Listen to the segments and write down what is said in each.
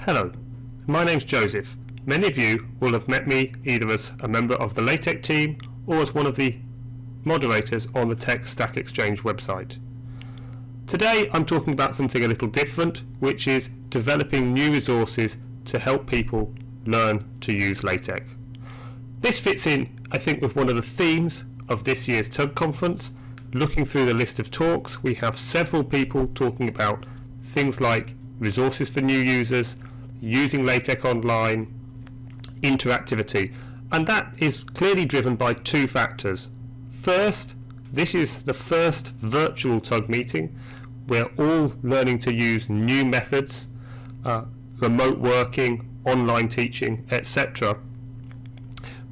Hello, my name's Joseph. Many of you will have met me either as a member of the LaTeX team or as one of the moderators on the Tech Stack Exchange website. Today I'm talking about something a little different, which is developing new resources to help people learn to use LaTeX. This fits in, I think, with one of the themes of this year's TUG conference. Looking through the list of talks, we have several people talking about things like resources for new users, using LaTeX online, interactivity, and that is clearly driven by two factors. First, this is the first virtual TUG meeting. We're all learning to use new methods, remote working, online teaching, etc.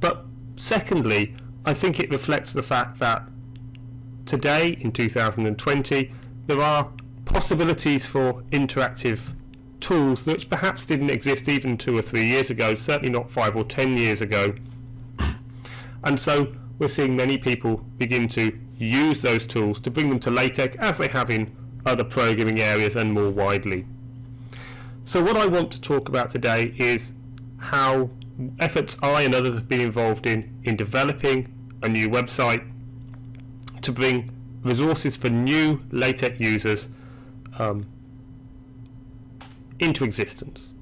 But secondly, I think it reflects the fact that today, in 2020, there are possibilities for interactive tools which perhaps didn't exist even 2 or 3 years ago, certainly not 5 or 10 years ago. And so we're seeing many people begin to use those tools to bring them to LaTeX as they have in other programming areas and more widely. So what I want to talk about today is how efforts I and others have been involved in developing a new website to bring resources for new LaTeX users into existence.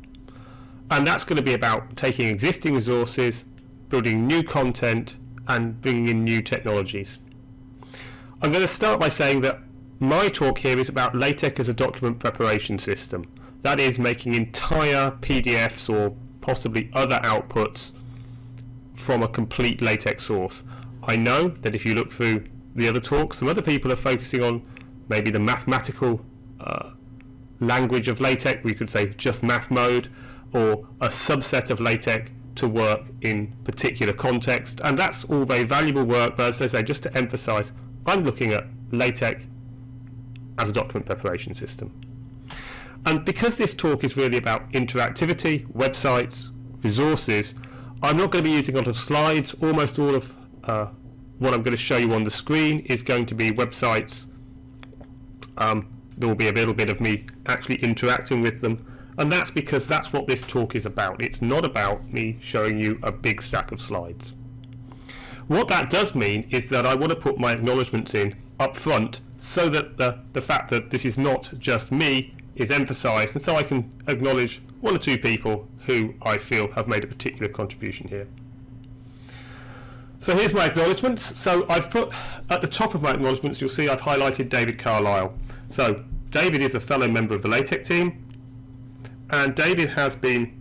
And that's going to be about taking existing resources, building new content, and bringing in new technologies. I'm going to start by saying that my talk here is about LaTeX as a document preparation system. That is, making entire PDFs or possibly other outputs from a complete LaTeX source. I know that if you look through the other talks, some other people are focusing on maybe the mathematical language of LaTeX, we could say just math mode, or a subset of LaTeX to work in particular context, and that's all very valuable work, but as I say, just to emphasize, I'm looking at LaTeX as a document preparation system. And because this talk is really about interactivity, websites, resources, I'm not going to be using a lot of slides. Almost all of what I'm going to show you on the screen is going to be websites. There will be a little bit of me actually interacting with them, and that's because that's what this talk is about. It's not about me showing you a big stack of slides. What that does mean is that I want to put my acknowledgements in up front so that the fact that this is not just me is emphasized, and so I can acknowledge 1 or 2 people who I feel have made a particular contribution here. So here's my acknowledgements. So I've put at the top of my acknowledgements, you'll see I've highlighted David Carlisle. So David is a fellow member of the LaTeX team, and David has been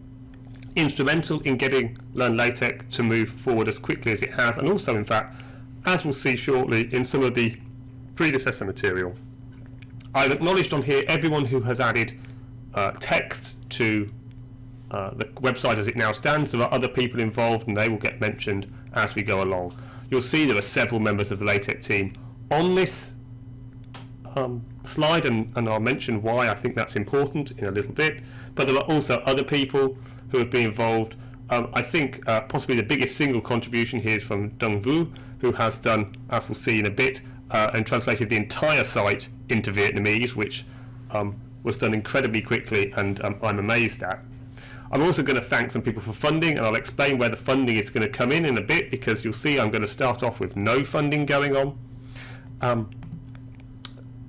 instrumental in getting Learn LaTeX to move forward as quickly as it has, and also, in fact, as we'll see shortly, in some of the predecessor material. I've acknowledged on here everyone who has added text to the website as it now stands. There are other people involved, and they will get mentioned as we go along. You'll see there are several members of the LaTeX team on this slide, and I'll mention why I think that's important in a little bit. But there are also other people who have been involved. I think possibly the biggest single contribution here is from Dung Vu, who has done, as we'll see in a bit, and translated the entire site into Vietnamese, which was done incredibly quickly, and I'm amazed at. I'm also going to thank some people for funding, and I'll explain where the funding is going to come in a bit, because you'll see I'm going to start off with no funding going on.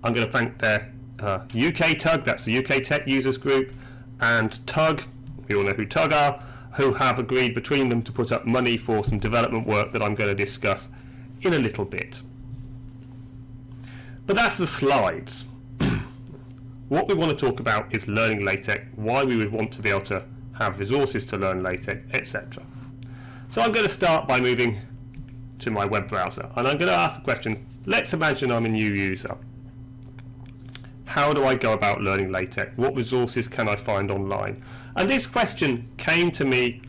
I'm going to thank their UK TUG, that's the UK Tech Users Group, and TUG, we all know who TUG are, who have agreed between them to put up money for some development work that I'm going to discuss in a little bit. But that's the slides. What we want to talk about is learning LaTeX, why we would want to be able to have resources to learn LaTeX, etc. So I'm going to start by moving to my web browser, and I'm going to ask the question, let's imagine I'm a new user. How do I go about learning LaTeX? What resources can I find online? And this question came to me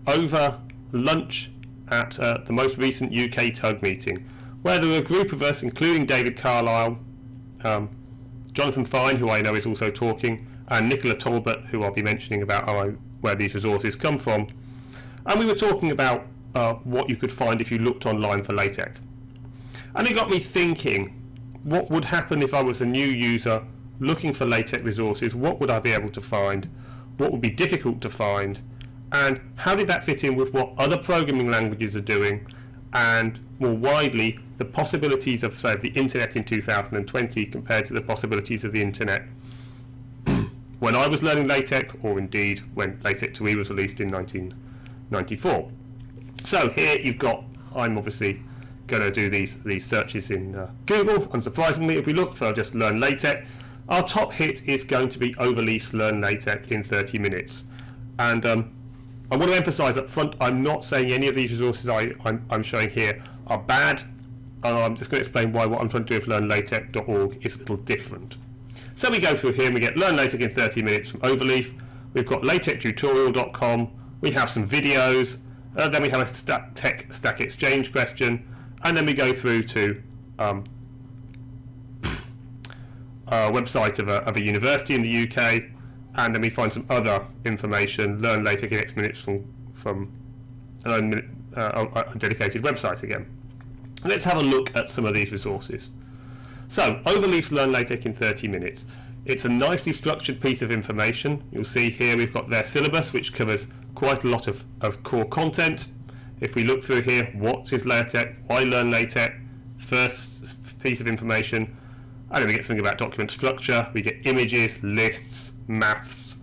over lunch at the most recent UK TUG meeting, where there were a group of us, including David Carlisle, Jonathan Fine, who I know is also talking, and Nicola Talbot, who I'll be mentioning about where these resources come from. And we were talking about what you could find if you looked online for LaTeX. And it got me thinking, what would happen if I was a new user looking for LaTeX resources? What would I be able to find? what would be difficult to find, and how did that fit in with what other programming languages are doing, and more widely the possibilities of, say, the internet in 2020 compared to the possibilities of the internet when I was learning LaTeX, or indeed when LatexTutorial was released in 1994. So here you've got, I'm obviously going to do these searches in Google. Unsurprisingly, if we look for just learn LaTeX, our top hit is going to be Overleaf's Learn LaTeX in 30 minutes. And I want to emphasize up front, I'm not saying any of these resources I'm showing here are bad. I'm just going to explain why what I'm trying to do with learnlatex.org is a little different. So we go through here and we get Learn LaTeX in 30 minutes from Overleaf. We've got LatexTutorial.com. We have some videos. Then we have a tech Stack Exchange question. And then we go through to a website of a university in the UK. And then we find some other information, Learn LaTeX in X minutes from a dedicated website again. Let's have a look at some of these resources. So, Overleaf's Learn LaTeX in 30 minutes. It's a nicely structured piece of information. You'll see here we've got their syllabus, which covers quite a lot of core content. If we look through here, what is LaTeX, why learn LaTeX, first piece of information, and then we get something about document structure, we get images, lists, maths,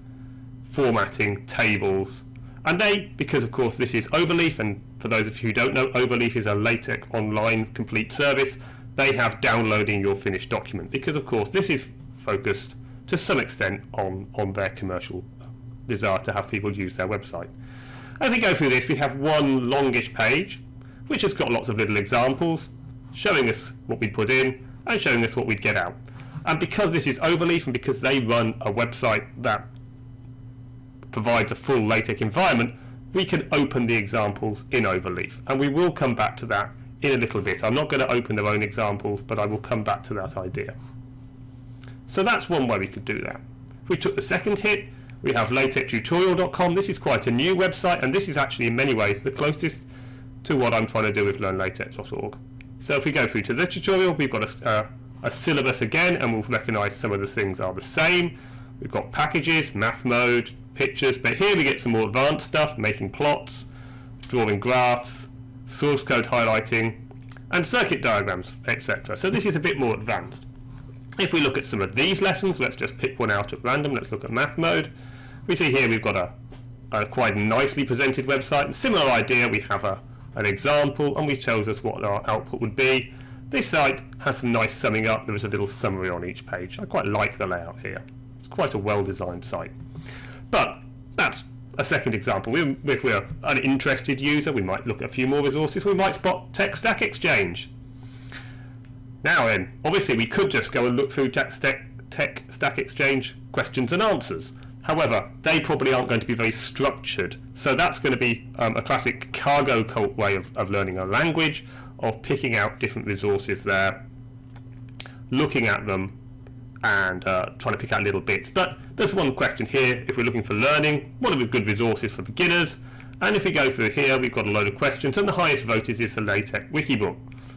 formatting, tables, and they, because of course this is Overleaf, and for those of you who don't know, Overleaf is a LaTeX online complete service. They have downloading your finished document, because of course this is focused to some extent on their commercial desire to have people use their website. As we go through this, we have one longish page which has got lots of little examples showing us what we put in and showing us what we'd get out. And because this is Overleaf and because they run a website that provides a full LaTeX environment, we can open the examples in Overleaf, and we will come back to that in a little bit. I'm not going to open their own examples, but I will come back to that idea. So that's one way we could do that. If we took the second hit, we have LatexTutorial.com. This is quite a new website, and this is actually in many ways the closest to what I'm trying to do with LearnLatex.org. So if we go through to the tutorial, we've got a syllabus again, and we'll recognise some of the things are the same. We've got packages, math mode, pictures, but here we get some more advanced stuff, making plots, drawing graphs, source code highlighting, and circuit diagrams, etc. So this is a bit more advanced. If we look at some of these lessons, let's just pick one out at random. Let's look at math mode. We see here we've got a quite nicely presented website. Similar idea, we have an example, and which tells us what our output would be. This site has some nice summing up. There is a little summary on each page. I quite like the layout here. It's quite a well-designed site. But that's a second example. If we're an interested user, we might look at a few more resources. We might spot Tech Stack Exchange. Now then, obviously we could just go and look through Tech Stack Exchange questions and answers. However, they probably aren't going to be very structured. So that's going to be a classic cargo cult way of learning a language, of picking out different resources there, looking at them, and trying to pick out little bits. But there's one question here. If we're looking for learning, what are the good resources for beginners? And if we go through here, we've got a load of questions, and the highest voted is the LaTeX Wikibook.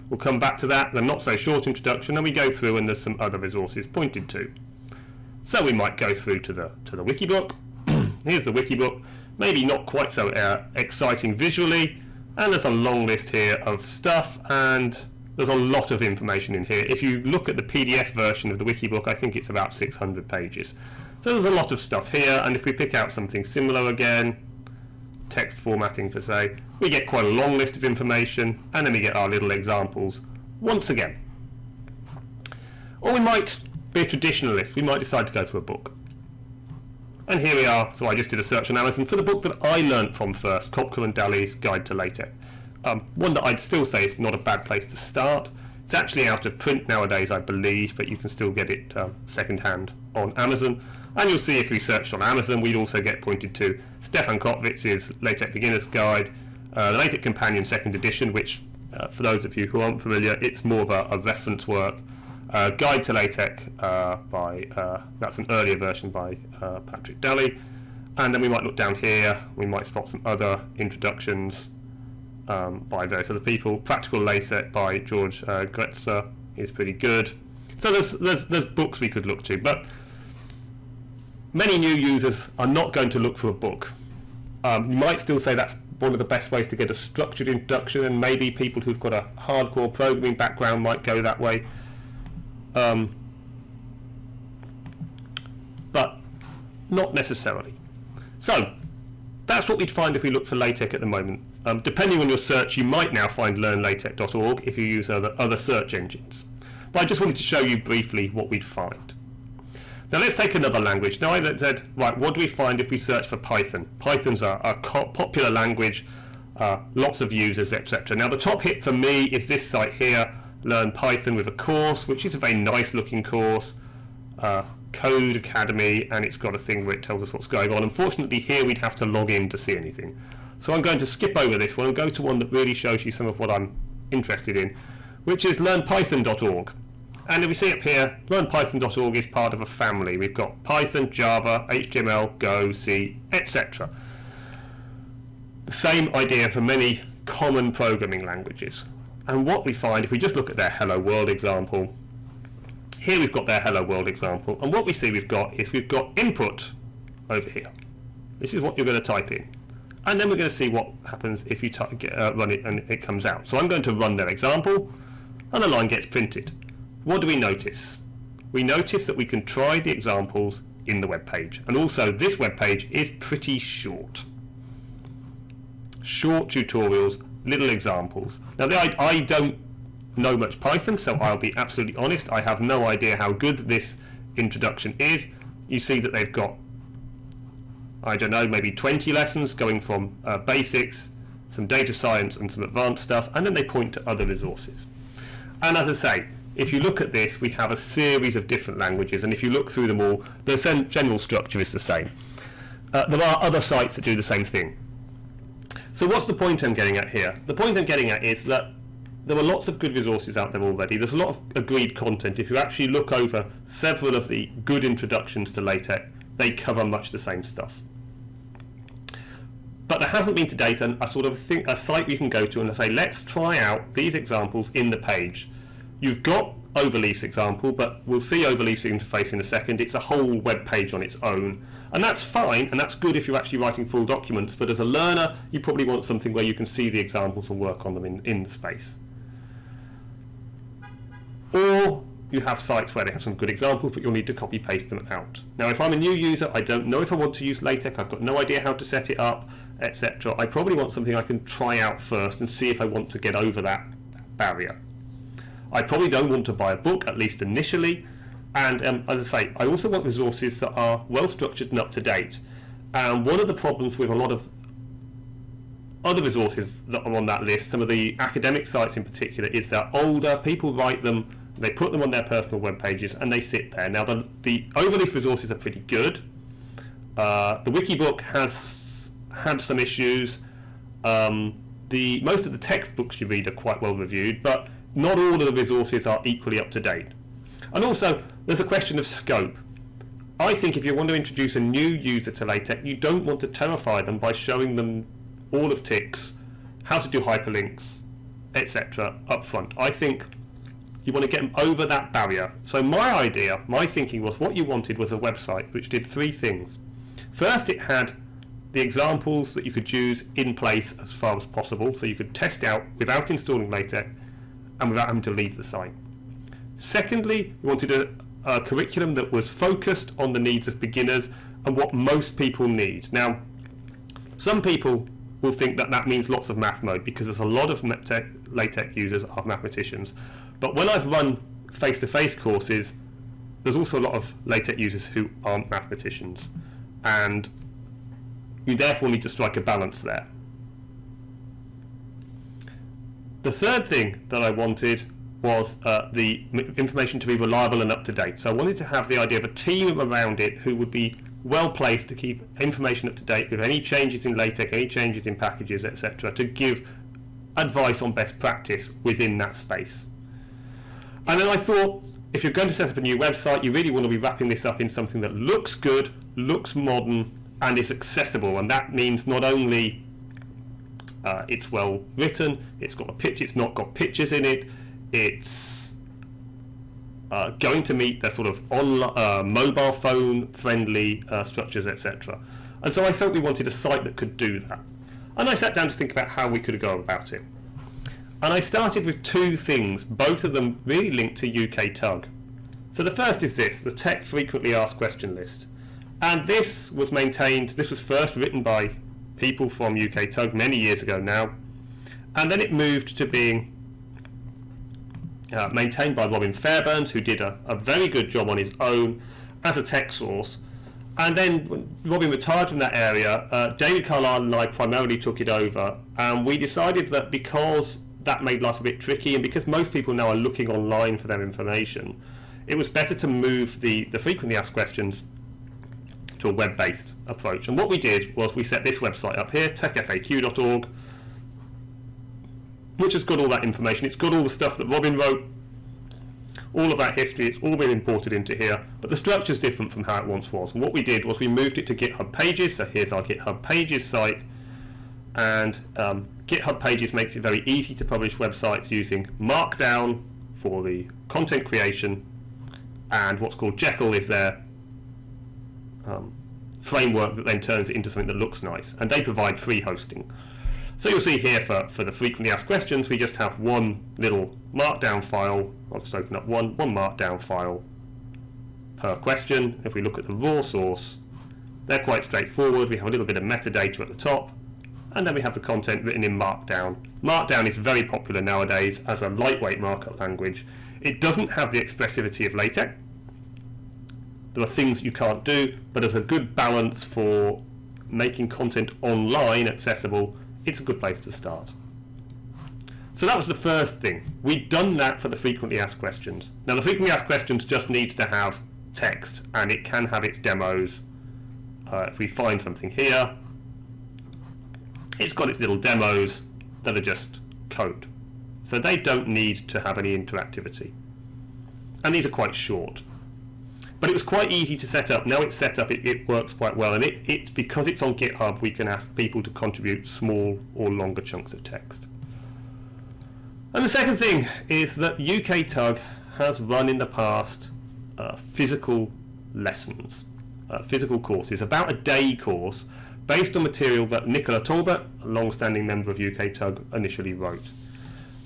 We'll come back to that, the not so short introduction, and we go through and there's some other resources pointed to. So we might go through to the Wikibook. Here's the Wikibook, maybe not quite so exciting visually, and there's a long list here of stuff, and there's a lot of information in here. If you look at the PDF version of the Wikibook, I think it's about 600 pages. So there's a lot of stuff here, and if we pick out something similar again, text formatting for say, we get quite a long list of information, and then we get our little examples once again. Or we might be a traditionalist. We might decide to go for a book. And here we are. So I just did a search on Amazon for the book that I learnt from first, Kopka and Daly's Guide to LaTeX. One that I'd still say is not a bad place to start. It's actually out of print nowadays, I believe, but you can still get it second-hand on Amazon. And you'll see if we searched on Amazon, we'd also get pointed to Stefan Kotwitz's LaTeX Beginner's Guide, the LaTeX Companion 2nd edition, which, for those of you who aren't familiar, it's more of a reference work. Guide to LaTeX that's an earlier version by Patrick Daly. And then we might look down here, we might spot some other introductions by various other people. Practical LaTeX by George Gretzer is pretty good. So there's books we could look to, but many new users are not going to look for a book. You might still say that's one of the best ways to get a structured introduction, and maybe people who've got a hardcore programming background might go that way. But not necessarily. So that's what we'd find if we look for LaTeX at the moment. Depending on your search, you might now find learnlatex.org if you use other search engines. But I just wanted to show you briefly what we'd find. Now let's take another language. Now I said, right, what do we find if we search for Python? Python's a popular language, lots of users, etc. Now the top hit for me is this site here, Learn Python with a Course, which is a very nice looking course, Code Academy, and it's got a thing where it tells us what's going on. Unfortunately here we'd have to log in to see anything. So I'm going to skip over this one and go to one that really shows you some of what I'm interested in, which is learnpython.org. And if we see up here, learnpython.org is part of a family. We've got Python, Java, HTML, Go, C, etc. The same idea for many common programming languages. And what we find, if we just look at their Hello World example, here we've got their Hello World example, and what we see we've got input over here. This is what you're going to type in. And then we're going to see what happens if you run it and it comes out. So I'm going to run their example, and the line gets printed. What do we notice? We notice that we can try the examples in the web page, and also this web page is pretty short. Short tutorials, little examples. Now I don't know much Python, so I'll be absolutely honest, I have no idea how good this introduction is. You see that they've got, I don't know, maybe 20 lessons going from basics, some data science and some advanced stuff, and then they point to other resources. And as I say, if you look at this, we have a series of different languages, and if you look through them all, the general structure is the same. There are other sites that do the same thing. So what's the point I'm getting at here? The point I'm getting at is that there are lots of good resources out there already. There's a lot of agreed content. If you actually look over several of the good introductions to LaTeX, they cover much the same stuff. But there hasn't been to date a site you can go to and say, let's try out these examples in the page. You've got Overleaf's example, but we'll see Overleaf's interface in a second. It's a whole web page on its own, and that's fine, and that's good if you're actually writing full documents, but as a learner you probably want something where you can see the examples and work on them in the space. Or you have sites where they have some good examples, but you'll need to copy paste them out. Now if I'm a new user, I don't know if I want to use LaTeX, I've got no idea how to set it up, etc. I probably want something I can try out first and see if I want to get over that barrier. I probably don't want to buy a book, at least initially, and as I say, I also want resources that are well structured and up to date. And one of the problems with a lot of other resources that are on that list, some of the academic sites in particular, is they're older, people write them, they put them on their personal web pages, and they sit there. Now the Overleaf resources are pretty good. The Wikibook has had some issues. Most of the textbooks you read are quite well reviewed, but not all of the resources are equally up to date. And also, there's a question of scope. I think if you want to introduce a new user to LaTeX, you don't want to terrify them by showing them all of TICs, how to do hyperlinks, etc. up front. I think you want to get them over that barrier. So my thinking was what you wanted was a website which did three things. First, it had the examples that you could use in place as far as possible, so you could test out without installing LaTeX and without having to leave the site. Secondly, you wanted a curriculum that was focused on the needs of beginners and what most people need. Now, some people will think that that means lots of math mode because there's a lot of LaTeX users are mathematicians. But when I've run face-to-face courses, there's also a lot of LaTeX users who aren't mathematicians. And you therefore need to strike a balance there. The third thing that I wanted was the information to be reliable and up to date. So I wanted to have the idea of a team around it who would be well placed to keep information up to date with any changes in LaTeX, any changes in packages, etc., to give advice on best practice within that space. And then I thought, if you're going to set up a new website, you really want to be wrapping this up in something that looks good, looks modern, and is accessible. And that means not only it's well written, it's got a picture, it's not got pictures in it, it's going to meet the sort of mobile phone friendly structures, etc. And so I felt we wanted a site that could do that. And I sat down to think about how we could go about it. And I started with two things, both of them really linked to UK TUG. So the first is this, the Tech Frequently Asked Question List. And this was first written by people from UK TUG many years ago now. And then it moved to being maintained by Robin Fairburns, who did a very good job on his own as a tech source. And then when Robin retired from that area, David Carlisle and I primarily took it over, and we decided that because that made life a bit tricky, and because most people now are looking online for their information, it was better to move the frequently asked questions to a web-based approach. And what we did was we set this website up here, techfaq.org, which has got all that information. It's got all the stuff that Robin wrote, all of that history. It's all been imported into here, but the structure is different from how it once was. And what we did was we moved it to GitHub Pages. So here's our GitHub Pages site, and GitHub Pages makes it very easy to publish websites using Markdown for the content creation, and what's called Jekyll is their framework that then turns it into something that looks nice, and they provide free hosting. So you'll see here for the frequently asked questions, we just have one little markdown file. I'll just open up one markdown file per question. If we look at the raw source, they're quite straightforward. We have a little bit of metadata at the top, and then we have the content written in Markdown. Markdown is very popular nowadays as a lightweight markup language. It doesn't have the expressivity of LaTeX. There are things you can't do, but as a good balance for making content online accessible, it's a good place to start. So that was the first thing. We'd done that for the frequently asked questions. Now the frequently asked questions just needs to have text, and it can have its demos. If we find something here, it's got its little demos that are just code. So they don't need to have any interactivity. And these are quite short. But it was quite easy to set up. Now it's set up, it works quite well, and it's because it's on GitHub, we can ask people to contribute small or longer chunks of text. And the second thing is that UK TUG has run in the past physical lessons, physical courses, about a day course based on material that Nicola Talbot, a long-standing member of UK TUG, initially wrote.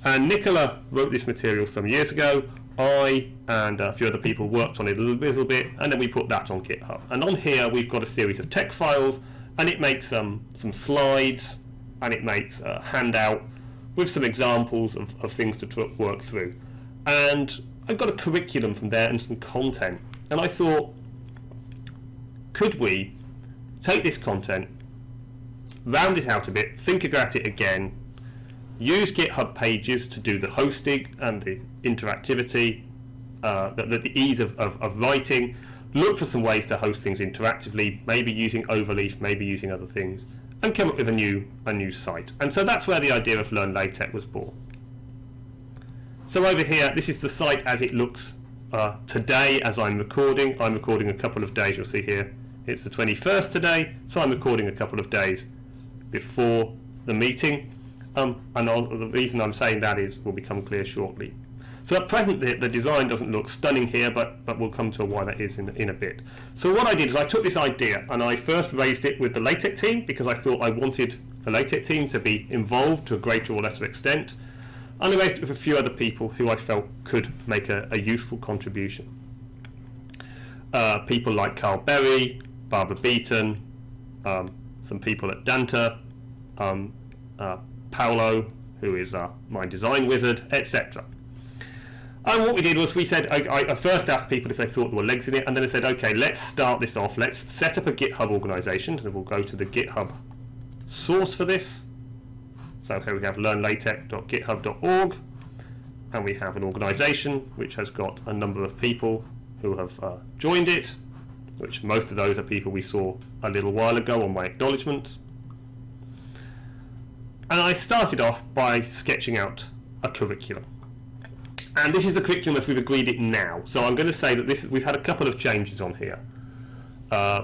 And Nicola wrote this material some years ago. I and a few other people worked on it a little bit, and then we put that on GitHub. And on here we've got a series of text files, and it makes some slides, and it makes a handout with some examples of things to work through. And I've got a curriculum from there and some content. And I thought, could we take this content, round it out a bit, think about it again, use GitHub Pages to do the hosting and the interactivity, the ease of writing, look for some ways to host things interactively, maybe using Overleaf, maybe using other things, and come up with a new site. And so that's where the idea of Learn LaTeX was born. So over here, this is the site as it looks today as I'm recording. I'm recording a couple of days, you'll see here. It's the 21st today, so I'm recording a couple of days before the meeting. And the reason I'm saying that will become clear shortly. So at present the design doesn't look stunning here, but we'll come to why that is in a bit. So what I did is I took this idea and I first raised it with the LaTeX team, because I thought I wanted the LaTeX team to be involved to a greater or lesser extent. And I raised it with a few other people who I felt could make a useful contribution. People like Carl Berry, Barbara Beaton, some people at Danta, Paolo, who is my design wizard, etc. And what we did was we said, I first asked people if they thought there were legs in it, and then I said, okay, let's start this off, let's set up a GitHub organization, and we'll go to the GitHub source for this. So here we have learnlatex.github.org, and we have an organization which has got a number of people who have joined it, which most of those are people we saw a little while ago on my acknowledgements. And I started off by sketching out a curriculum. And this is the curriculum as we've agreed it now. So I'm going to say that we've had a couple of changes on here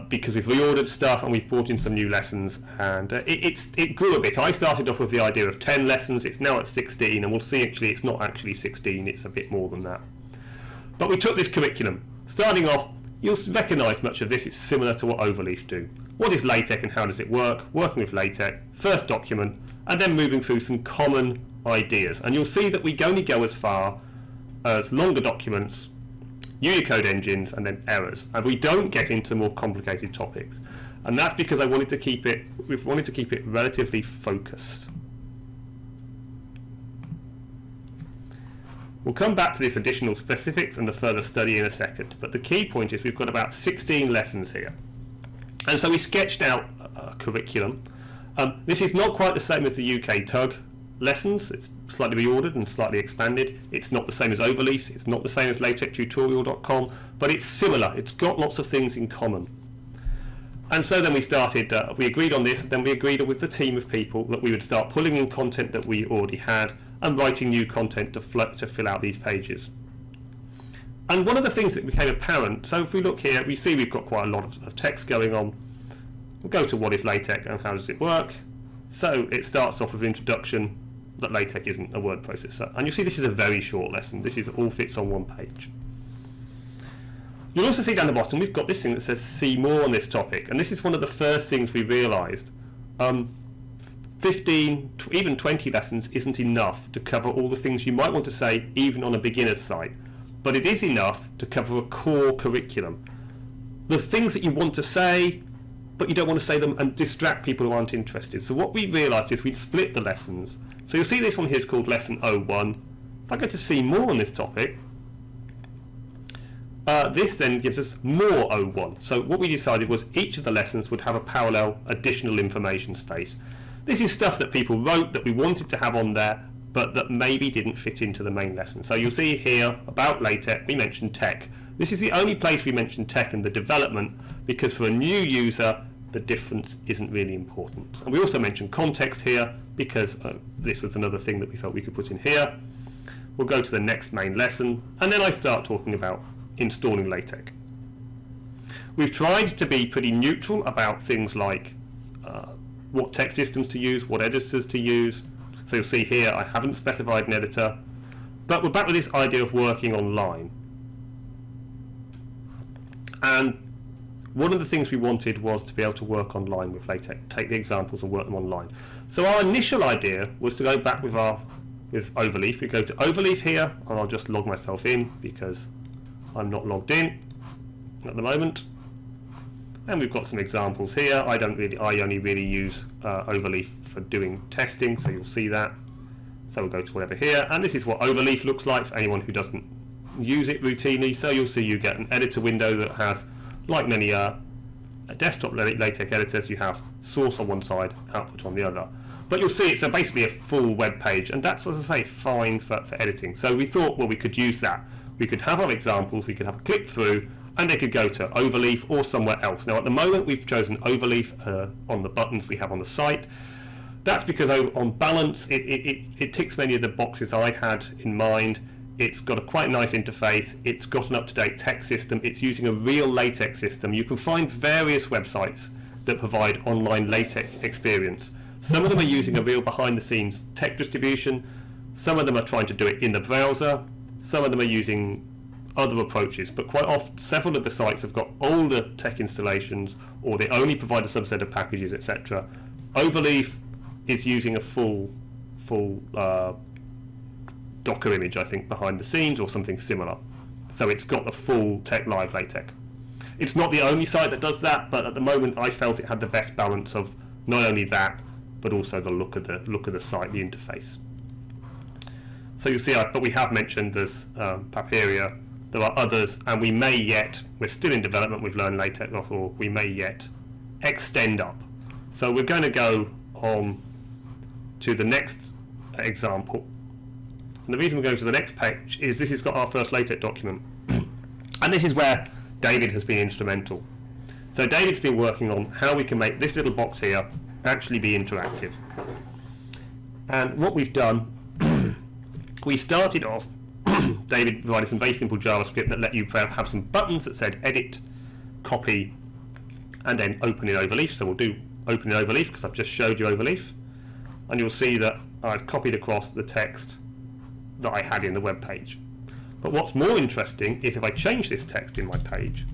because we've reordered stuff and we've brought in some new lessons, and it grew a bit. I started off with the idea of 10 lessons. It's now at 16, and we'll see actually it's not actually 16, it's a bit more than that. But we took this curriculum. Starting off, you'll recognise much of this. It's similar to what Overleaf do. What is LaTeX and how does it work? Working with LaTeX, first document, and then moving through some common ideas. And you'll see that we only go as far as longer documents, Unicode engines, and then errors. And we don't get into more complicated topics. And that's because we wanted to keep it relatively focused. We'll come back to this additional specifics and the further study in a second, but the key point is we've got about 16 lessons here. And so we sketched out a curriculum. This is not quite the same as the UK TUG lessons. It's slightly reordered and slightly expanded. It's not the same as Overleaf. It's not the same as LatexTutorial.com, but it's similar. It's got lots of things in common. And so then we started, we agreed on this, then we agreed with the team of people that we would start pulling in content that we already had and writing new content to fill out these pages. And one of the things that became apparent, so if we look here, we see we've got quite a lot of text going on. We'll go to what is LaTeX and how does it work. So it starts off with an introduction that LaTeX isn't a word processor. And you see this is a very short lesson. This is all fits on one page. You'll also see down the bottom we've got this thing that says see more on this topic, and this is one of the first things we realised. 15, even 20 lessons isn't enough to cover all the things you might want to say even on a beginner's site, but it is enough to cover a core curriculum. The things that you want to say, but you don't want to say them and distract people who aren't interested. So what we realised is we'd split the lessons. So you'll see this one here is called Lesson 01. If I go to see more on this topic, this then gives us more 01. So what we decided was each of the lessons would have a parallel additional information space. This is stuff that people wrote that we wanted to have on there, but that maybe didn't fit into the main lesson. So you'll see here about LaTeX, we mentioned tech. This is the only place we mentioned tech in the development, because for a new user, the difference isn't really important. And we also mentioned context here, because this was another thing that we felt we could put in here. We'll go to the next main lesson, and then I start talking about installing LaTeX. We've tried to be pretty neutral about things like what text systems to use, what editors to use. So you'll see here I haven't specified an editor, but we're back with this idea of working online. And one of the things we wanted was to be able to work online with LaTeX, take the examples and work them online. So our initial idea was to go back with Overleaf. We go to Overleaf here, and I'll just log myself in because I'm not logged in at the moment. And we've got some examples here. I only really use Overleaf for doing testing, so you'll see that. So we'll go to whatever here, and this is what Overleaf looks like for anyone who doesn't use it routinely. So you'll see you get an editor window that has, like many desktop LaTeX editors, you have source on one side, output on the other. But you'll see it's basically a full web page, and that's, as I say, fine for editing. So we thought, well, we could use that. We could have our examples, we could have a click through, and they could go to Overleaf or somewhere else. Now at the moment we've chosen Overleaf on the buttons we have on the site. That's because on balance it ticks many of the boxes I had in mind. It's got a quite nice interface, it's got an up-to-date text system, it's using a real LaTeX system. You can find various websites that provide online LaTeX experience. Some of them are using a real behind-the-scenes tech distribution, some of them are trying to do it in the browser, some of them are using other approaches, but quite often several of the sites have got older tech installations, or they only provide a subset of packages, etc. Overleaf is using a full Docker image, I think, behind the scenes or something similar. So it's got the full Tech Live LaTeX. It's not the only site that does that, but at the moment I felt it had the best balance of not only that, but also the look of the site, the interface. So you'll see, but we have mentioned there's Paperia. There are others, and we may yet, we're still in development with Learn LaTeX, or we may yet extend up. So we're going to go on to the next example. And the reason we're going to the next page is this has got our first LaTeX document. And this is where David has been instrumental. So David's been working on how we can make this little box here actually be interactive. And what we've done, we started off, David provided some very simple JavaScript that let you have some buttons that said edit, copy, and then open in Overleaf. So we'll do open in Overleaf because I've just showed you Overleaf. And you'll see that I've copied across the text that I had in the web page. But what's more interesting is if I change this text in my page,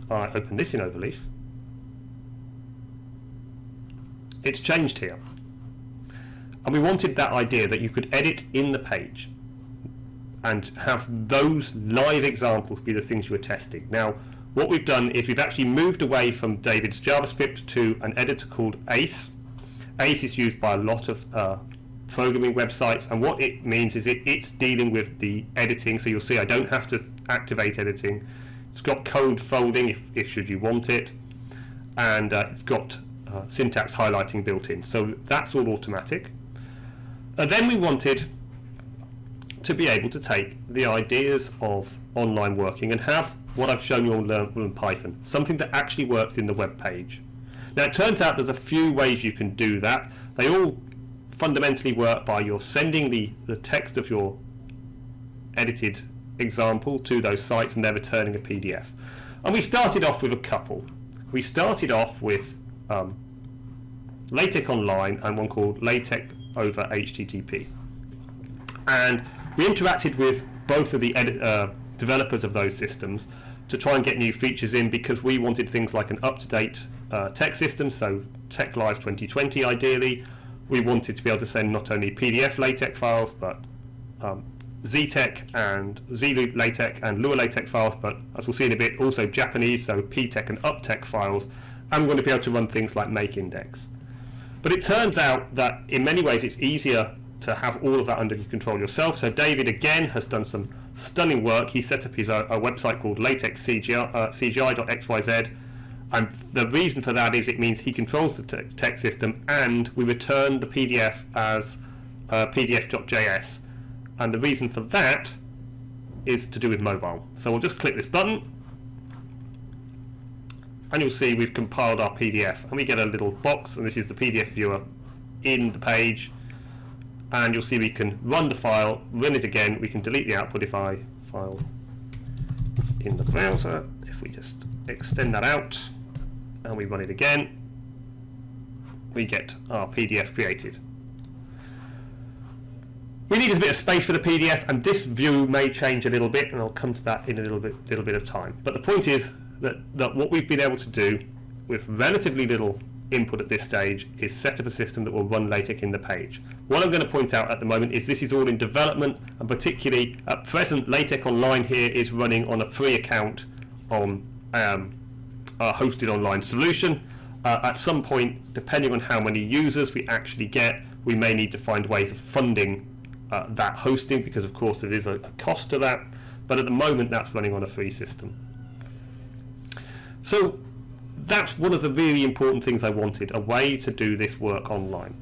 I open this in Overleaf, it's changed here. And we wanted that idea that you could edit in the page and have those live examples be the things you were testing. Now, what we've done is we've actually moved away from David's JavaScript to an editor called Ace. Ace is used by a lot of programming websites, and what it means is it's dealing with the editing. So you'll see I don't have to activate editing. It's got code folding if should you want it, and it's got syntax highlighting built in. So that's all automatic. And then we wanted to be able to take the ideas of online working and have what I've shown you on Learn in Python, something that actually works in the web page. Now it turns out there's a few ways you can do that. They all fundamentally work by your sending the text of your edited example to those sites and they're returning a PDF. And we started off with a couple. We started off with LaTeX Online and one called LaTeX over HTTP. And we interacted with both of the developers of those systems to try and get new features in, because we wanted things like an up-to-date tech system, so Tech Live 2020 ideally. We wanted to be able to send not only PDF LaTeX files, but ZTech and ZLaTeX and Lua LaTeX files, but as we'll see in a bit, also Japanese, so PTech and UpTech files, and we're going to be able to run things like make index. But it turns out that in many ways it's easier to have all of that under control yourself. So David again has done some stunning work. He set up his a website called LatexCGI.xyz, and the reason for that is it means he controls the text system, and we return the PDF as pdf.js, and the reason for that is to do with mobile. So we'll just click this button and you'll see we've compiled our PDF, and we get a little box, and this is the PDF viewer in the page, and you'll see we can run the file, run it again, we can delete the output if I file in the browser. If we just extend that out and we run it again, we get our PDF created. We need a bit of space for the PDF, and this view may change a little bit, and I'll come to that in a little bit of time. But the point is that what we've been able to do with relatively little input at this stage is set up a system that will run LaTeX in the page. What I'm going to point out at the moment is this is all in development, and particularly at present LaTeX Online here is running on a free account on a hosted online solution. At some point, depending on how many users we actually get, we may need to find ways of funding that hosting, because of course there is a cost to that, but at the moment that's running on a free system. So that's one of the really important things I wanted, a way to do this work online.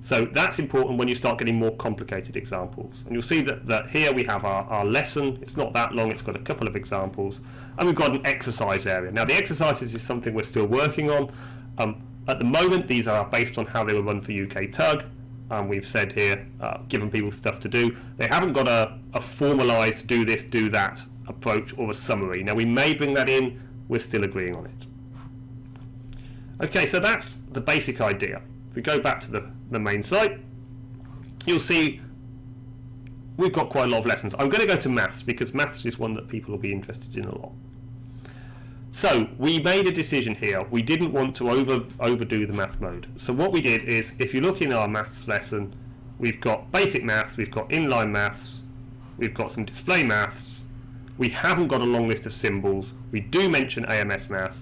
So that's important when you start getting more complicated examples. And you'll see that here we have our lesson. It's not that long, it's got a couple of examples. And we've got an exercise area. Now the exercises is something we're still working on. At the moment these are based on how they were run for UK TUG. We've said here, given people stuff to do. They haven't got a formalised do this, do that approach or a summary. Now we may bring that in, we're still agreeing on it. Okay, so that's the basic idea. If we go back to the main site, you'll see we've got quite a lot of lessons. I'm going to go to maths because maths is one that people will be interested in a lot. So we made a decision here. We didn't want to overdo the math mode. So what we did is, if you look in our maths lesson, we've got basic maths, we've got inline maths, we've got some display maths, we haven't got a long list of symbols, we do mention AMS math,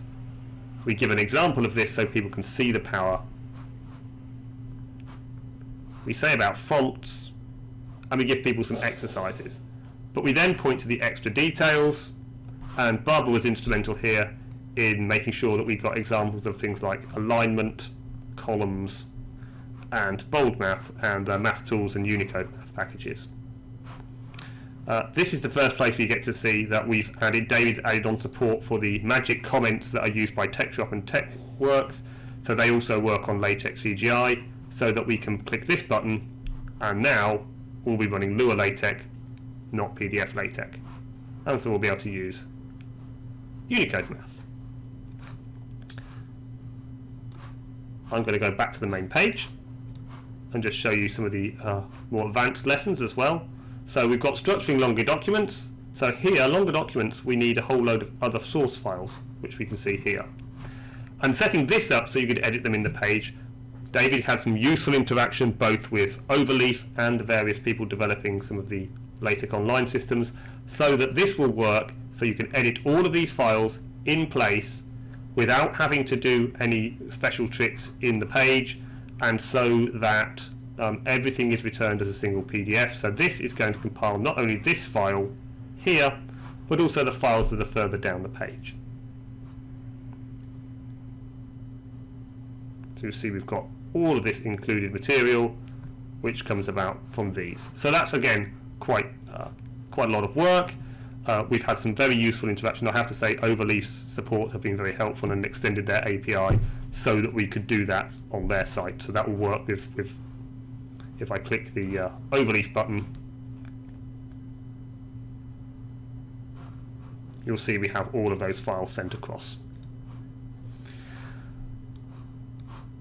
we give an example of this so people can see the power, we say about fonts, and we give people some exercises. But we then point to the extra details, and Barbara was instrumental here in making sure that we got examples of things like alignment, columns, and bold math, and math tools and Unicode math packages. This is the first place we get to see that David added on support for the magic comments that are used by TechShop and TechWorks, so they also work on LaTeX CGI, so that we can click this button and now we'll be running Lua LaTeX, not PDF LaTeX, and so we'll be able to use Unicode math. I'm going to go back to the main page and just show you some of the more advanced lessons as well. So we've got structuring longer documents. So here, longer documents, we need a whole load of other source files, which we can see here. And setting this up so you could edit them in the page, David had some useful interaction both with Overleaf and the various people developing some of the LaTeX online systems, so that this will work so you can edit all of these files in place without having to do any special tricks in the page, and so that everything is returned as a single PDF. So this is going to compile not only this file here, but also the files that are further down the page. So you see we've got all of this included material which comes about from these. So that's again quite a lot of work. We've had some very useful interaction. I have to say Overleaf's support have been very helpful and extended their API so that we could do that on their site. So that will work with if I click the Overleaf button, you'll see we have all of those files sent across.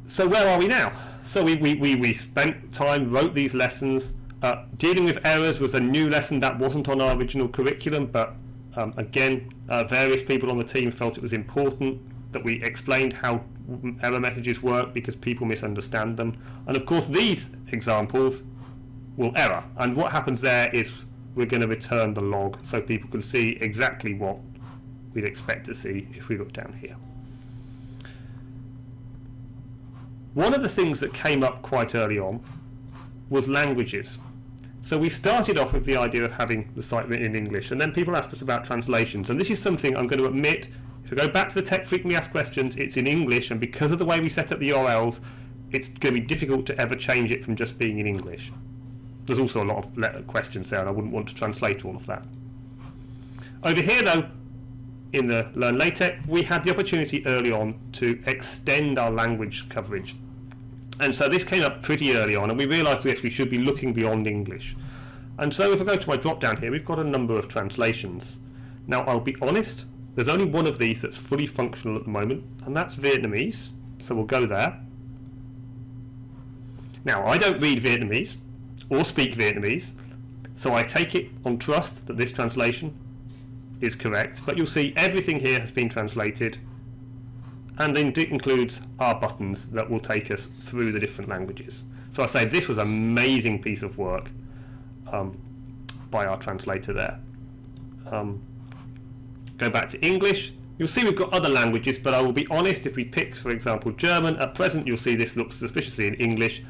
So where are we now? So we spent time, wrote these lessons. Dealing with errors was a new lesson that wasn't on our original curriculum, but again, various people on the team felt it was important that we explained how error messages work because people misunderstand them. And of course these examples will error, and what happens there is we're going to return the log so people can see exactly what we'd expect to see if we look down here. One of the things that came up quite early on was languages. So we started off with the idea of having the site written in English, and then people asked us about translations, and this is something I'm going to admit, if we go back to the Tech Frequently Asked Questions, it's in English, and because of the way we set up the URLs, it's going to be difficult to ever change it from just being in English. There's also a lot of questions there, and I wouldn't want to translate all of that. Over here though, in the Learn LaTeX, we had the opportunity early on to extend our language coverage. And so this came up pretty early on, and we realised yes, we should be looking beyond English. And so if I go to my drop down here, we've got a number of translations. Now I'll be honest, there's only one of these that's fully functional at the moment, and that's Vietnamese, so we'll go there. Now I don't read Vietnamese or speak Vietnamese, so I take it on trust that this translation is correct, but you'll see everything here has been translated, and it includes our buttons that will take us through the different languages. So I say this was an amazing piece of work by our translator there. Go back to English, you'll see we've got other languages, but I will be honest, if we picked for example German, at present you'll see this looks suspiciously in English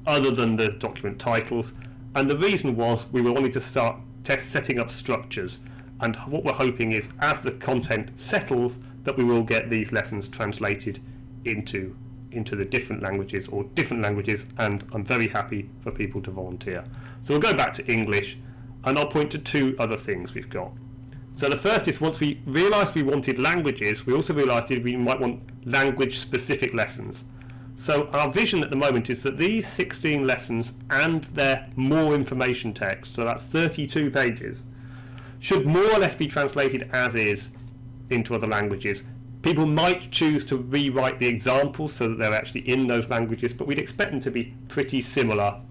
other than the document titles, and the reason was we were wanting to start setting up structures, and what we're hoping is as the content settles that we will get these lessons translated into the different languages, and I'm very happy for people to volunteer. So we'll go back to English, and I'll point to two other things we've got. So the first is, once we realised we wanted languages, we also realised we might want language specific lessons. So our vision at the moment is that these 16 lessons and their more information text, so that's 32 pages, should more or less be translated as is into other languages. People might choose to rewrite the examples so that they're actually in those languages, but we'd expect them to be pretty similar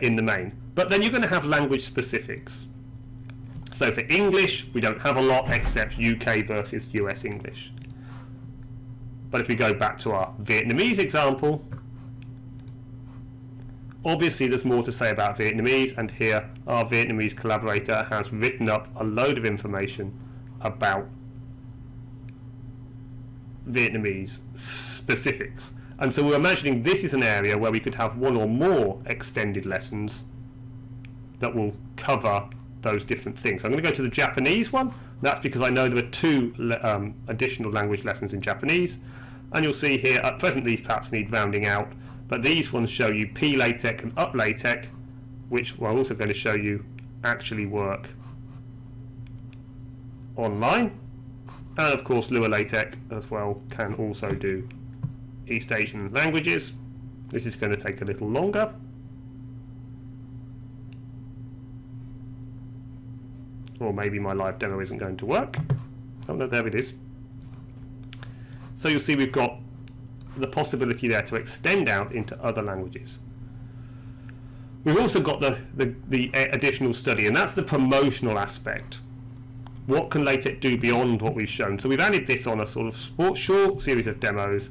in the main. But then you're going to have language specifics. So for English, we don't have a lot except UK versus US English. But if we go back to our Vietnamese example, obviously there's more to say about Vietnamese, and here our Vietnamese collaborator has written up a load of information about Vietnamese specifics. And so we're imagining this is an area where we could have one or more extended lessons that will cover those different things. So I'm going to go to the Japanese one. That's because I know there are two additional language lessons in Japanese, and you'll see here at present these perhaps need rounding out, but these ones show you P-LaTeX and Up-LaTeX, which we're also going to show you actually work online. And of course Lua LaTeX as well can also do East Asian languages. This is going to take a little longer. Or maybe my live demo isn't going to work. Oh no, there it is. So you'll see we've got the possibility there to extend out into other languages. We've also got the additional study, and that's the promotional aspect. What can LaTeX do beyond what we've shown? So we've added this on a sort of short series of demos.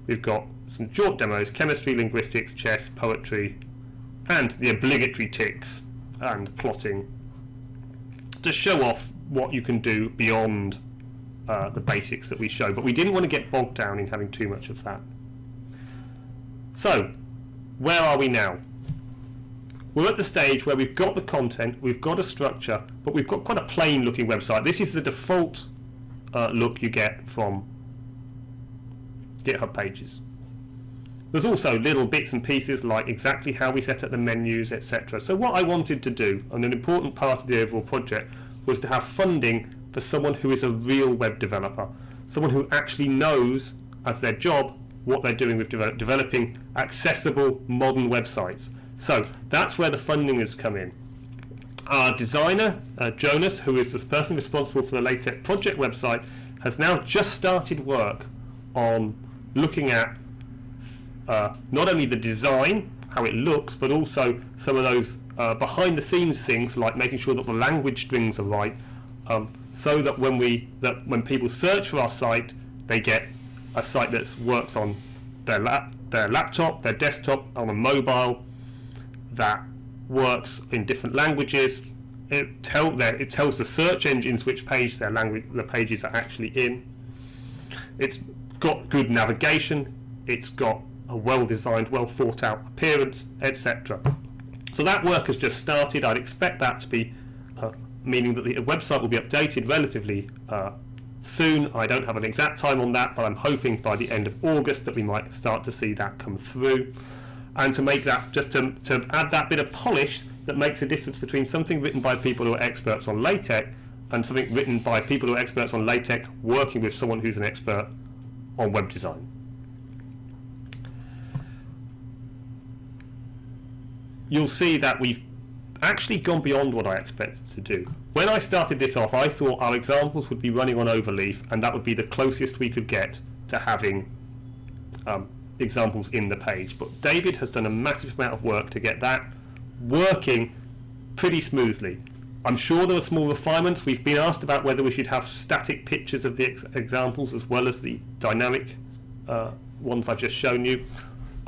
We've got some short demos: chemistry, linguistics, chess, poetry, and the obligatory ticks and plotting, to show off what you can do beyond the basics that we show. But we didn't want to get bogged down in having too much of that. So, where are we now? We're at the stage where we've got the content, we've got a structure, but we've got quite a plain looking website. This is the default look you get from GitHub pages. There's also little bits and pieces like exactly how we set up the menus, etc. So what I wanted to do, and an important part of the overall project, was to have funding for someone who is a real web developer, someone who actually knows as their job what they're doing with developing accessible modern websites. So that's where the funding has come in. Our designer, Jonas, who is the person responsible for the LaTeX project website, has now just started work on looking at not only the design, how it looks, but also some of those behind the scenes things like making sure that the language strings are right, so that when people search for our site, they get a site that works on their laptop, their desktop, on a mobile, that works in different languages. It tells the search engines which page the pages are actually in. It's got good navigation. It's got a well-designed, well-thought-out appearance, etc. So that work has just started. I'd expect that to be meaning that the website will be updated relatively soon. I don't have an exact time on that, but I'm hoping by the end of August that we might start to see that come through. And to make that, just to add that bit of polish that makes a difference between something written by people who are experts on LaTeX and something written by people who are experts on LaTeX working with someone who's an expert on web design. You'll see that we've actually gone beyond what I expected to do. When I started this off, I thought our examples would be running on Overleaf, and that would be the closest we could get to having examples in the page. But David has done a massive amount of work to get that working pretty smoothly. I'm sure there are small refinements. We've been asked about whether we should have static pictures of the examples as well as the dynamic ones I've just shown you.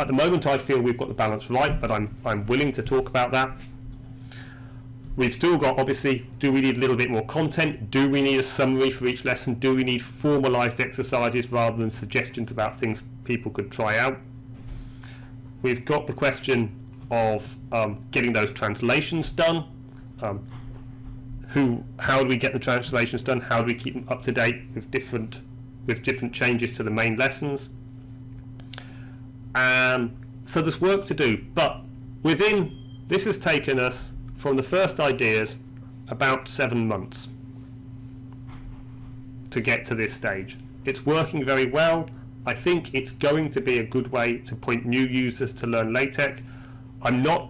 At the moment I feel we've got the balance right, but I'm willing to talk about that. We've still got, obviously, do we need a little bit more content? Do we need a summary for each lesson? Do we need formalised exercises rather than suggestions about things people could try out? We've got the question of getting those translations done. How do we get the translations done? How do we keep them up to date with different changes to the main lessons? So there's work to do, but this has taken us from the first ideas about 7 months to get to this stage. It's working very well. I think it's going to be a good way to point new users to learn LaTeX.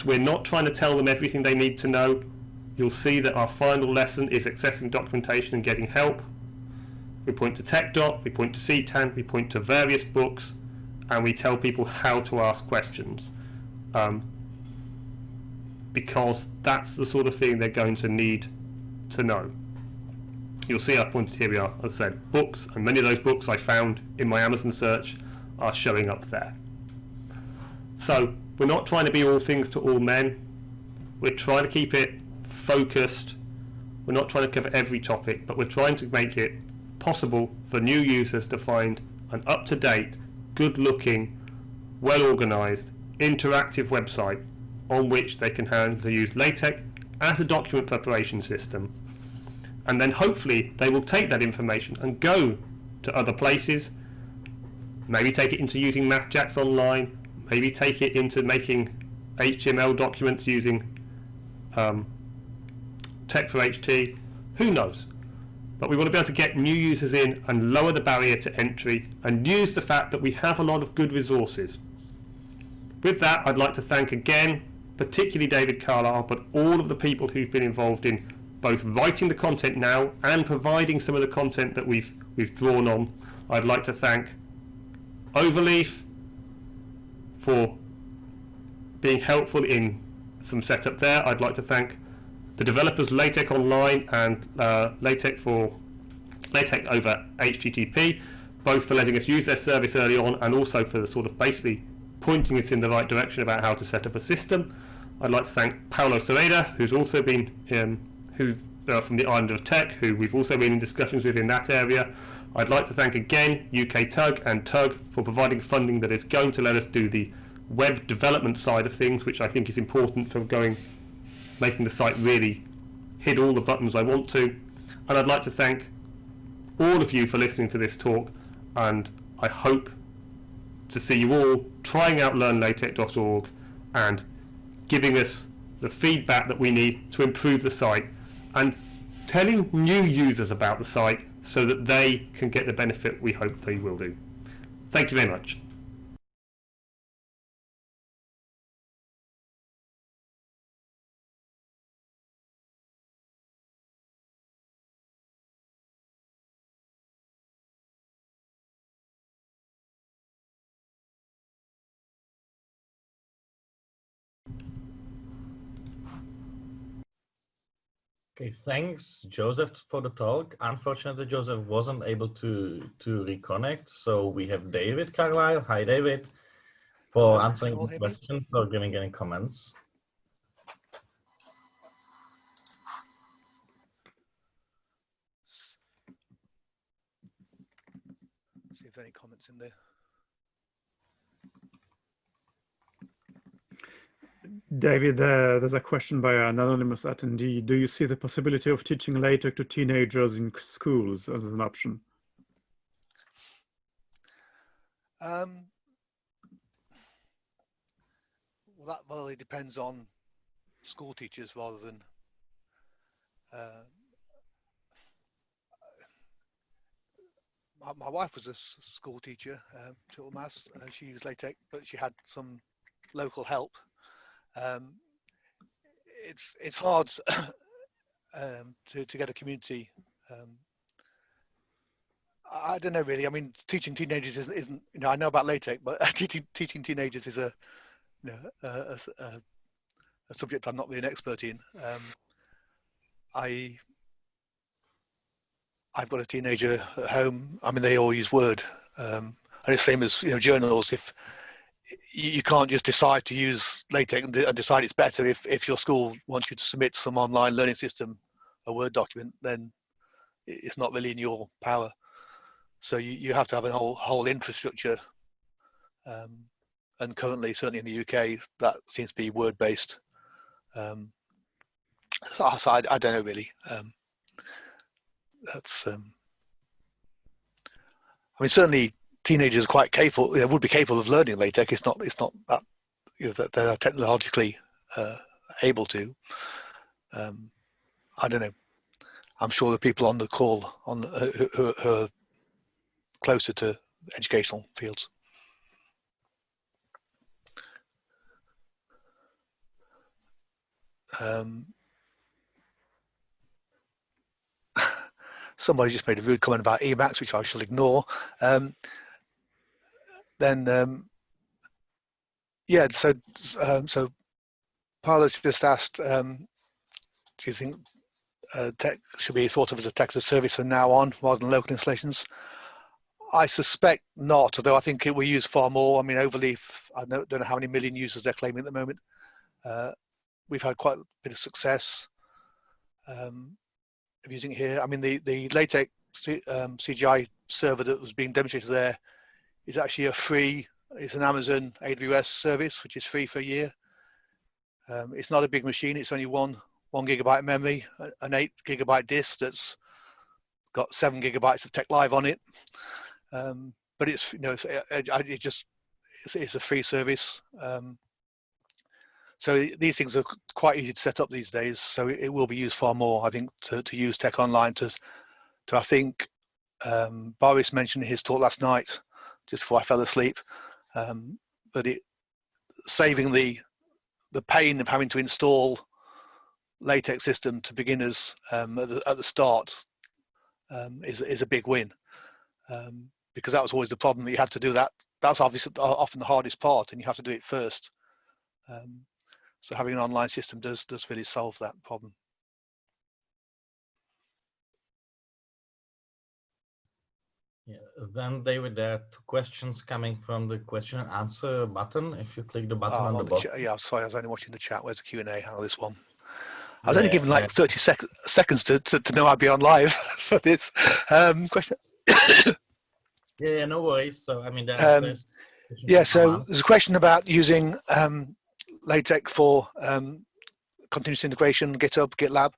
We're not trying to tell them everything they need to know. You'll see that our final lesson is accessing documentation and getting help. We point to TechDoc, we point to CTAN, we point to various books, and we tell people how to ask questions. Because that's the sort of thing they're going to need to know. You'll see I've pointed here, we are, as I said, books, and many of those books I found in my Amazon search are showing up there. So we're not trying to be all things to all men. We're trying to keep it focused. We're not trying to cover every topic, but we're trying to make it possible for new users to find an up-to-date, good-looking, well-organised, interactive website on which they can use LaTeX as a document preparation system, and then hopefully they will take that information and go to other places, maybe take it into using MathJax Online, maybe take it into making HTML documents using Tech for HT, who knows. But we want to be able to get new users in and lower the barrier to entry and use the fact that we have a lot of good resources. With that, I'd like to thank again particularly David Carlisle, but all of the people who've been involved in both writing the content now and providing some of the content that we've drawn on. I'd like to thank Overleaf for being helpful in some setup there. I'd like to thank the developers LaTeX Online and LaTeX over HTTP, both for letting us use their service early on and also for sort of basically pointing us in the right direction about how to set up a system. I'd like to thank Paulo Sereda, who's also been from the Island of Tech, who we've also been in discussions with in that area. I'd like to thank again UK TUG and TUG for providing funding that is going to let us do the web development side of things, which I think is important for making the site really hit all the buttons I want to. And I'd like to thank all of you for listening to this talk, and I hope to see you all trying out learnlatex.org and giving us the feedback that we need to improve the site and telling new users about the site so that they can get the benefit we hope they will do. Thank you very much. Okay, thanks, Joseph, for the talk. Unfortunately, Joseph wasn't able to reconnect, so we have David Carlisle. Hi, David, for answering the questions or giving any comments. See if there's any comments in there. David, there's a question by an anonymous attendee. Do you see the possibility of teaching LaTeX to teenagers in schools as an option? Well, it depends on school teachers rather than my wife was a school teacher, total maths. She used LaTeX, but she had some local help. It's hard to get a community. I don't know really. I mean, teaching teenagers isn't I know about LaTeX, but teaching teenagers is a subject I'm not really an expert in. I've got a teenager at home. I mean, they all use Word, and it's the same as journals. If you can't just decide to use LaTeX and decide it's better, if your school wants you to submit some online learning system, a Word document, then it's not really in your power. So you have to have a whole infrastructure, and currently, certainly in the UK, that seems to be Word-based. So I don't know really. That's I mean, certainly teenagers are quite capable, would be capable of learning LaTeX. It's not that that they're technologically able to. I don't know. I'm sure the people on the call who are closer to educational fields. Somebody just made a rude comment about Emacs, which I shall ignore. Yeah, so Paula's just asked, do you think tech should be thought of as a text as a service from now on rather than local installations? I suspect not, although I think it will use far more. I mean, Overleaf, I don't know how many million users they're claiming at the moment. We've had quite a bit of success of using it here. I mean, the LaTeX CGI server that was being demonstrated there is actually it's an Amazon AWS service, which is free for a year. It's not a big machine. It's only one gigabyte memory, an 8 gigabyte disk that's got 7 gigabytes of TechLive on it. But it's it's a free service. So these things are quite easy to set up these days. So it will be used far more, I think, to use Tech Online to I think Boris mentioned in his talk last night, just before I fell asleep, that saving the pain of having to install LaTeX system to beginners at the start is a big win, because that was always the problem, that you had to do that. That's obviously often the hardest part, and you have to do it first. So having an online system does really solve that problem. Yeah. Then David, there are 2 questions coming from the question and answer button. If you click the button on the bottom. Yeah, sorry, I was only watching the chat. Where's the Q&A? How this one? I was only given like 30 seconds to know I'd be on live for this question. Yeah, no worries. So, I mean, yeah, so there's a question about using LaTeX for continuous integration, GitHub, GitLab.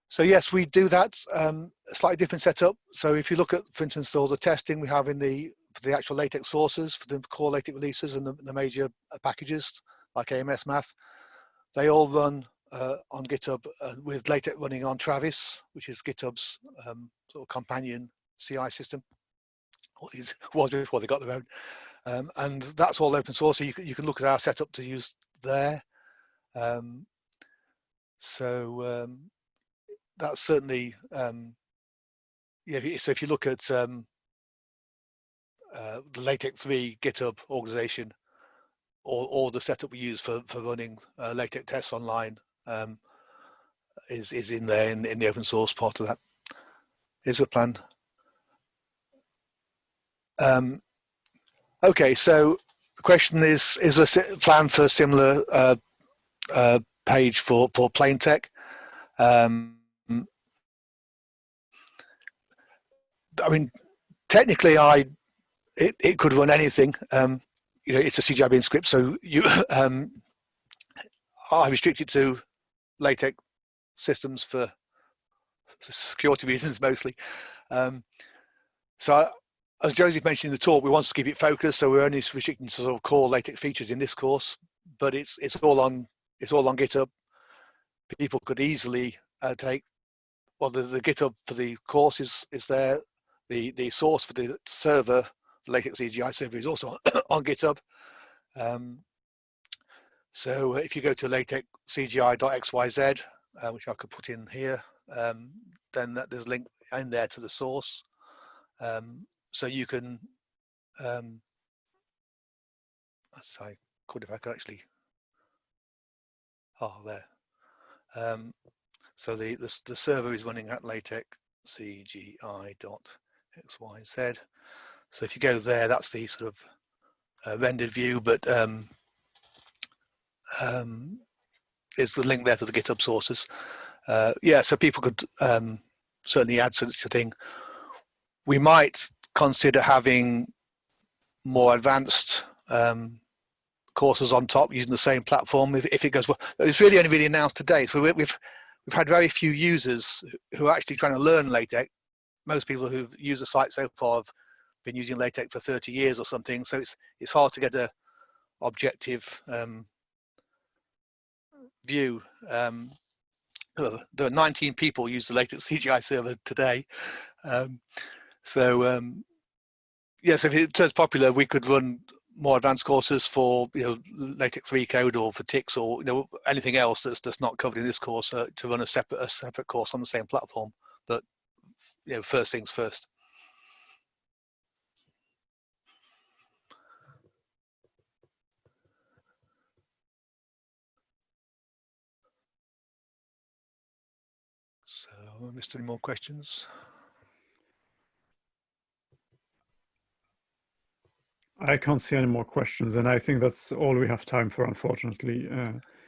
So yes, we do that. A slightly different setup. So if you look at, for instance, all the testing we have in for the actual LaTeX sources, for the core LaTeX releases and the major packages like AMS Math, they all run on GitHub with LaTeX running on Travis, which is GitHub's sort of companion CI system. Was before they got their own, and that's all open source. So you can look at our setup to use there. That's certainly yeah. So if you look at the LaTeX 3 GitHub organization, or the setup we use for running LaTeX tests online is in there in the open source part of that. Here's a plan. Okay, so the question is a plan for a similar page for plain tech? I mean, technically, it could run anything. You know, it's a CGI bin script, so you I restrict it to LaTeX systems for security reasons mostly. So as Joseph mentioned in the talk, we want to keep it focused, so we're only restricting to sort of core LaTeX features in this course, but it's all on GitHub. People could easily take, well, the GitHub for the course is there. The source for the server, the LaTeX CGI server, is also on GitHub. So if you go to latexcgi.xyz, which I could put in here, then there's a link in there to the source. So you can, I could if I could actually, there. So the server is running at latexcgi.xyz. So if you go there, that's the sort of rendered view, but there's the link there to the GitHub sources. Yeah, so people could certainly add such a thing. We might consider having more advanced courses on top using the same platform if it goes well. It's really only announced today, so we've had very few users who are actually trying to learn LaTeX. Most people who've used the site so far have been using LaTeX for 30 years or something, so it's hard to get a objective view. There are 19 people use the LaTeX CGI server today. Yeah, so if it turns popular, we could run more advanced courses for, you know, LaTeX 3 code or for TIX or, you know, anything else that's not covered in this course to run a separate course on the same platform. But, you know, first things first. So, have I missed any more questions? I can't see any more questions, and I think that's all we have time for, unfortunately.